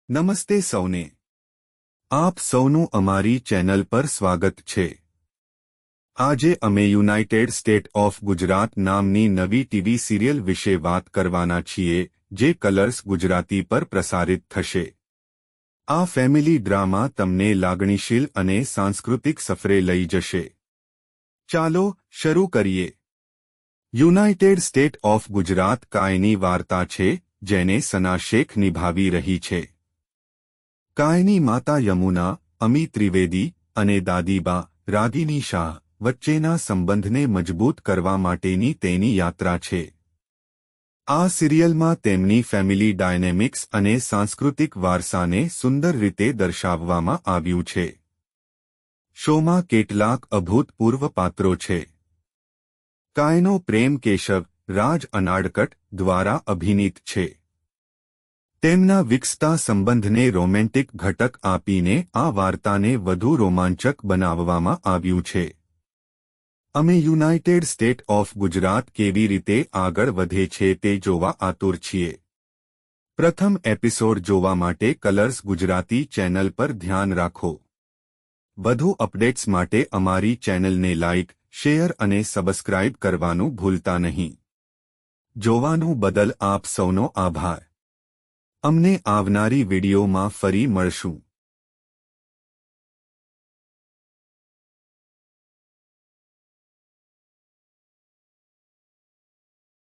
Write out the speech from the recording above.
નમસ્તે સૌને. આપ સૌનું અમારી ચેનલ પર સ્વાગત છે. આજે અમે યુનાઇટેડ સ્ટેટ ઓફ ગુજરાત નામની નવી ટીવી સિરિયલ વિશે વાત કરવાના છીએ જે કલર્સ ગુજરાતી પર પ્રસારિત થશે. આ ફેમિલી ડ્રામા તમને લાગણીશીલ અને સાંસ્કૃતિક સફરે લઈ જશે. ચાલો શરૂ કરીએ. યુનાઇટેડ સ્ટેટ ઓફ ગુજરાત કાયની વાર્તા છે જેને સના શેખ નિભાવી રહી છે. કાયની માતા યમુના, અમી ત્રિવેદી અને દાદીબા રાગિની શાહ વચ્ચેના સંબંધને મજબૂત કરવા માટેની તેની યાત્રા છે. આ સિરિયલમાં તેમની ફેમિલી ડાયનેમિક્સ અને સાંસ્કૃતિક વારસાને સુંદર રીતે દર્શાવવામાં આવ્યું છે. શોમાં કેટલાક અભૂતપૂર્વ પાત્રો છે. કાયનો પ્રેમ કેશવ રાજ અનાડકટ દ્વારા અભિનીત છે. તેમના વિકસતા સંબંધને રોમેન્ટિક ઘટક આપીને આ વાર્તાને વધુ રોમાંચક બનાવવામાં આવ્યું છે. અમે યુનાઇટેડ સ્ટેટ ઓફ ગુજરાત કેવી રીતે આગળ વધે છે તે જોવા આતુર છીએ. પ્રથમ એપિસોડ જોવા માટે કલર્સ ગુજરાતી ચેનલ પર ધ્યાન રાખો. વધુ અપડેટ્સ માટે અમારી ચેનલને લાઇક, શેર અને સબસ્ક્રાઇબ કરવાનું ભૂલતા નહીં. જોવાનું બદલ આપ સૌનો આભાર. અમને આવનારી વિડીયોમાં ફરી મળશું.